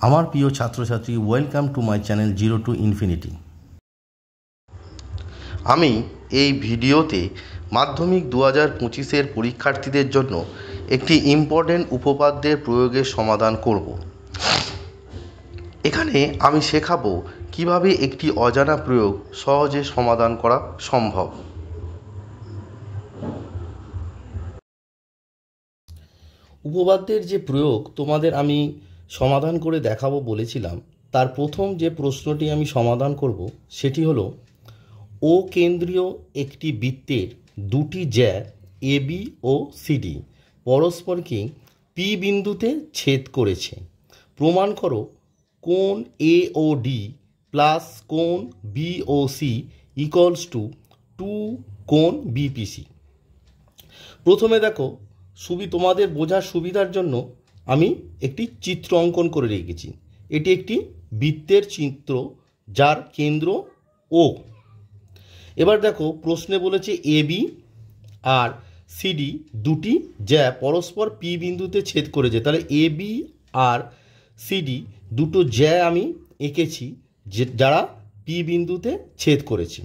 আমার প্রিয় ছাত্রছাত্রী, welcome to my channel zero to infinity. আমি এই ভিডিওতে মাধ্যমিক 2025-এর পরীক্ষার্থীদের জন্য একটি ইম্পর্টেন্ট উপপাদ্যের প্রয়োগের সমাধান করব। এখানে আমি শেখাবো কিভাবে একটি অজানা প্রয়োগ সহজে সমাধান করা সম্ভব। উপপাদ্যের যে প্রয়োগ তোমাদের আমি সমাধান করে দেখাবো বলেছিলাম, তার প্রথম যে প্রশ্নটি আমি সমাধান করব সেটি হলো, ও কেন্দ্রীয় একটি বৃত্তের দুটি জ্যা এবি ও সিডি পরস্পরকে পি বিন্দুতে ছেদ করেছে। প্রমাণ করো কোণ এ ও ডি প্লাস কোণ B O C equals to 2 কোণ বিপিসি। প্রথমে দেখো, তোমাদের বোঝার সুবিধার জন্য আমি একটি চিত্র অঙ্কন করে রেখেছি। এটি একটি বৃত্তের চিত্র যার কেন্দ্র ও। এবার দেখো, প্রশ্নে বলেছে এবি আর সিডি দুটি জ্যা পরস্পর পি বিন্দুতে ছেদ করেছে। তাহলে এবি আর সিডি দুটো জ্যা আমি এঁকেছি যারা পি বিন্দুতে ছেদ করেছে।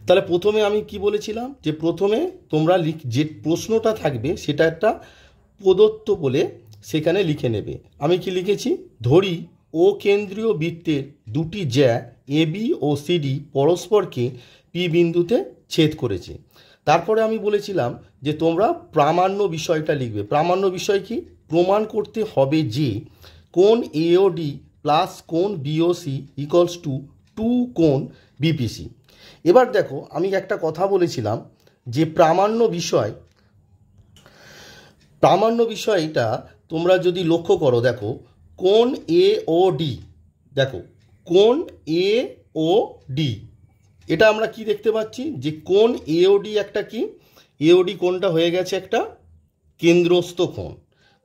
তাহলে প্রথমে আমি কি বলেছিলাম, যে প্রথমে তোমরা যে প্রশ্নটা থাকবে সেটা একটা প্রদত্ত বলে সেখানে লিখে নেবে। আমি কি লিখেছি, ধরি ও কেন্দ্রীয় বৃত্তের দুটি জ্যা এবি ও সিডি পরস্পরকে পি বিন্দুতে ছেদ করেছে। তারপরে আমি বলেছিলাম যে তোমরা প্রামাণ্য বিষয়টা লিখবে। প্রামাণ্য বিষয় কি? প্রমাণ করতে হবে যে কোণ এওডি প্লাস কোণ বিওসি ইকুয়ালস টু 2 কোণ বিপিসি। এবার দেখো, আমি একটা কথা বলেছিলাম যে প্রামাণ্য বিষয়টা তোমরা যদি লক্ষ্য করো, দেখো কোণ এ ও ডি, দেখো কোণ এ ও ডি, এটা আমরা কি দেখতে পাচ্ছি যে কোণ এ ও ডি একটা কি, এওডি কোণটা হয়ে গেছে একটা কেন্দ্রস্থ কোণ।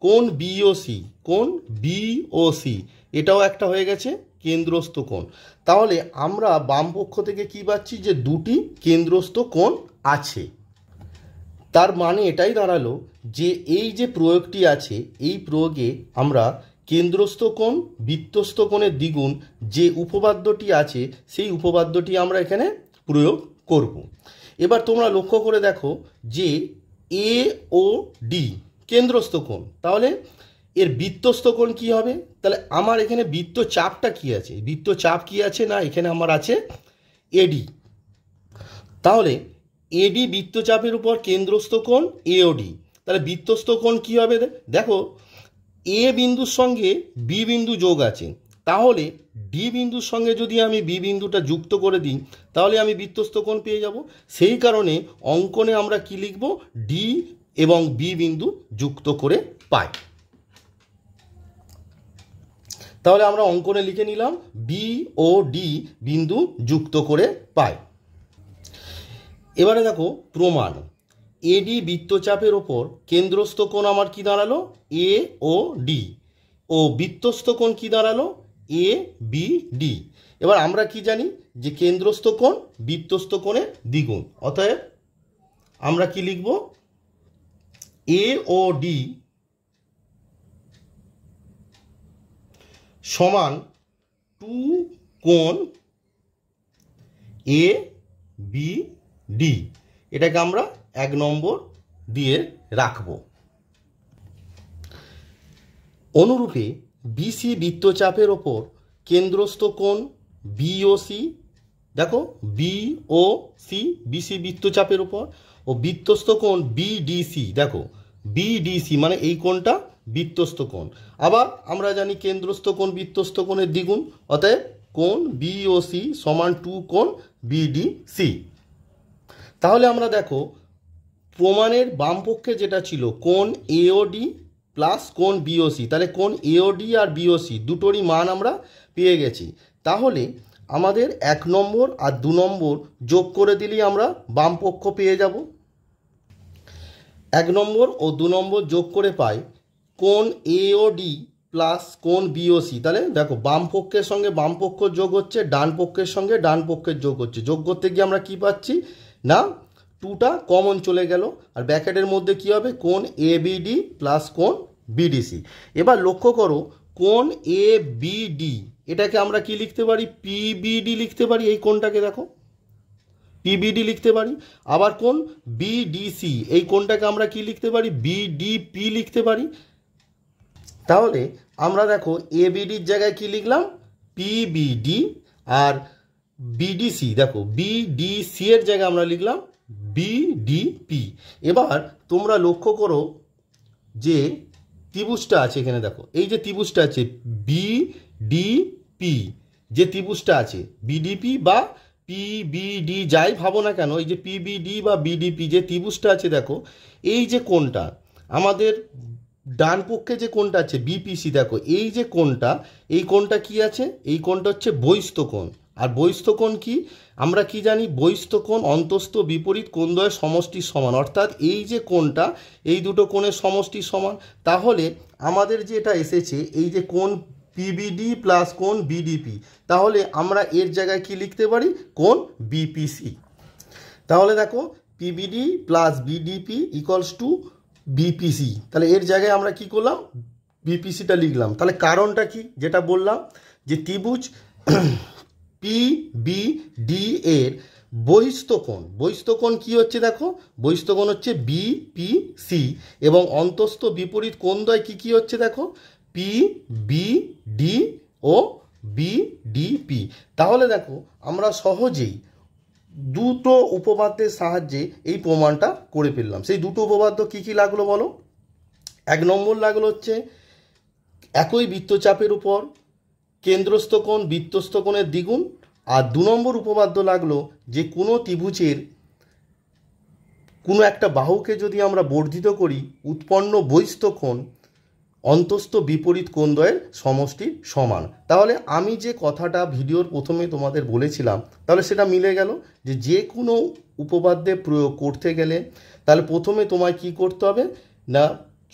কোণ বিওসি, কোণ বিওসি এটাও একটা হয়ে গেছে কেন্দ্রস্থ কোণ। তাহলে আমরা বাম পক্ষ থেকে কি পাচ্ছি, যে দুটি কেন্দ্রস্থ কোণ আছে। তার মানে এটাই দাঁড়ালো যে এই যে প্রয়োগটি আছে, এই প্রয়োগে আমরা কেন্দ্রস্থ কোণ বৃত্তস্থ কোণের দ্বিগুণ যে উপপাদ্যটি আছে সেই উপপাদ্যটি আমরা এখানে প্রয়োগ করব। এবার তোমরা লক্ষ্য করে দেখো যে এ ও ডি কেন্দ্রস্থ কোণ, তাহলে এর বৃত্তস্থ কোণ কি হবে? তাহলে আমার এখানে বৃত্তচাপটা কি আছে? বৃত্তচাপ কি আছে না, এখানে আমার আছে এডি। তাহলে এডি বৃত্তচাপের উপর কেন্দ্রস্থ কোণ এওডি, তাহলে বৃত্তস্থ কোণ কি হবে? দেখো, এ বিন্দুর সঙ্গে বি বিন্দু যোগ আছে, তাহলে ডি বিন্দুর সঙ্গে যদি আমি বি বিন্দুটা যুক্ত করে দিই তাহলে আমি বৃত্তস্থ কোণ পেয়ে যাব। সেই কারণে অঙ্কনে আমরা কি লিখব, ডি এবং বি বিন্দু যুক্ত করে পাই। তাহলে আমরা অঙ্কনে লিখে নিলাম বি ও ডি বিন্দু যুক্ত করে পাই। এবারে দেখো প্রমাণ, এডি বৃত্তচাপের ওপর কেন্দ্রস্থ কোণ আমার কি দাঁড়ালো, এ ও ডি, ও বৃত্তস্থ কোণ কি দাঁড়ালো, এ বি ডি। এবার আমরা কি জানি যে কেন্দ্রস্থ কোণ বৃত্তস্থ কোণের দ্বিগুণ, অতএব আমরা কি লিখব, এ ও ডি সমান 2 কোণ এ বি ডি। এটাকে আমরা 1 নম্বর দিয়ে রাখব। অনুরূপে বিসি বৃত্তচাপের ওপর কেন্দ্রস্থ কোণ বিওসি, দেখো বিওসি বিসি বৃত্তচাপের ওপর, ও বৃত্তস্থ কোণ বিডিসি, দেখো বিডিসি মানে এই কোণটা বৃত্তস্থ কোণ। আবার আমরা জানি কেন্দ্রস্থ কোণ বৃত্তস্থ কোণের দ্বিগুণ, অতএব কোণ বিওসি সমান 2 কোণ বিডিসি। তাহলে আমরা দেখো প্রমাণের বাম পক্ষে যেটা ছিল কোণ এওডি প্লাস কোণ বিওসি, তাহলে কোণ এওডি আর বিওসি দুটোরই মান আমরা পেয়ে গেছি। তাহলে আমাদের 1 নম্বর আর 2 নম্বর যোগ করে দিলেই আমরা বাম পক্ষ পেয়ে যাব। 1 নম্বর ও 2 নম্বর যোগ করে পাই কোণ এওডি প্লাস কোণ বিওসি। তাহলে দেখো বাম পক্ষের সঙ্গে বাম পক্ষ যোগ হচ্ছে, ডান পক্ষের সঙ্গে ডান পক্ষের যোগ হচ্ছে। যোগ করতে গিয়ে আমরা কি পাচ্ছি না, 2টা কমন চলে গেল, আর ব্র্যাকেটের মধ্যে কি হবে, কোণ এবিডি প্লাস কোণ বিডিসি। এবার লক্ষ্য করো কোণ এ বি ডি, এটাকে আমরা কি লিখতে পারি? পিবিডি লিখতে পারি। এই কোণটাকে দেখো পিবিডি লিখতে পারি। আবার কোণ বিডিসি, এই কোণটাকে আমরা কি লিখতে পারি? বিডিপি লিখতে পারি। তাহলে আমরা দেখো এবিডির জায়গায় কি লিখলাম? পিবিডি। আর বিডিসি, দেখো বিডিসি এর জায়গায় আমরা লিখলাম বিডিপি। এবার তোমরা লক্ষ্য করো যে ত্রিভুজটা আছে এখানে, দেখো এই যে ত্রিভুজটা আছে বিডিপি, যে ত্রিভুজটা আছে বিডিপি বা পিবিডি যাই ভাবো না কেন, এই যে পিবিডি বা বিডিপি যে ত্রিভুজটা আছে, দেখো এই যে কোণটা আমাদের ডান পক্ষে যে কোণটা আছে বিপিসি, দেখো এই যে কোণটা, এই কোণটা কি আছে? এই কোণটা হচ্ছে বহিস্থ কোণ। আর বহিস্থ কোণ কি আমরা কি জানি? বহিস্থ কোণ অন্তস্থ বিপরীত কোণদ্বয়ের সমষ্টির সমান, অর্থাৎ এই যে কোণটা এই দুটো কোণের সমষ্টির সমান। তাহলে আমাদের যে এটা এসেছে এই যে কোণ পিবিডি প্লাস কোণ বিডিপি, তাহলে আমরা এর জায়গায় কি লিখতে পারি? কোণ বিপিসি। তাহলে দেখো PBD plus BDP equals to BPC, তাহলে এর জায়গায় আমরা কি করলাম? বিপিসিটা লিখলাম। তাহলে কারণটা কি? যেটা বললাম যে ত্রিভুজ পিবিডি এর বহিস্থ কোণ কি হচ্ছে? দেখো বহিস্থ কোণ হচ্ছে বিপিসি এবং অন্তস্থ বিপরীত কোণদ্বয় কি কি হচ্ছে? দেখো পিবিডি ও বিডিপি। তাহলে দেখো আমরা সহজেই দুটো উপপাদ্যের সাহায্যে এই প্রমাণটা করে ফেললাম। সেই দুটো উপপাদ্য কি কি লাগলো বলো? 1 নম্বর লাগলো হচ্ছে একই বৃত্তচাপের উপর কেন্দ্রস্থ কোণ বৃত্তস্থ কোণের দ্বিগুণ। আর 2 নম্বর উপপাদ্য লাগলো যে কোনো ত্রিভুজের কোনো একটা বাহুকে যদি আমরা বর্ধিত করি উৎপন্ন বহিস্থ কোণ অন্তস্থ বিপরীত কোণদ্বয়ের সমষ্টি সমান। তাহলে আমি যে কথাটা ভিডিওর প্রথমে তোমাদের বলেছিলাম, তাহলে সেটা মিলে গেল যে কোনো উপপাদ্যে প্রয়োগ করতে গেলে তাহলে প্রথমে তোমায় কি করতে হবে না,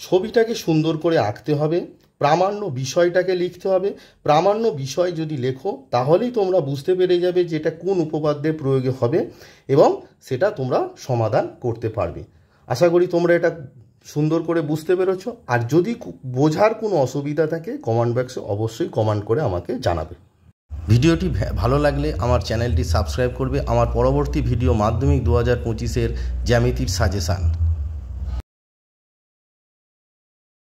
ছবিটাকে সুন্দর করে আঁকতে হবে, প্রামাণ্য বিষয়টাকে লিখতে হবে। প্রামাণ্য বিষয় যদি লেখো তাহলেই তোমরা বুঝতে পেরে যাবে যে এটা কোন উপপাদ্যে প্রয়োগে হবে এবং সেটা তোমরা সমাধান করতে পারবে। আশা করি তোমরা এটা সুন্দর করে বুঝতে পেরেছো। আর যদি বোঝার কোনো অসুবিধা থাকে কমেন্ট বক্সে অবশ্যই কমেন্ট করে আমাকে জানাবে। ভিডিওটি ভালো লাগলে আমার চ্যানেলটি সাবস্ক্রাইব করবে। আমার পরবর্তী ভিডিও মাধ্যমিক 2025-এর জ্যামিতির সাজেশান।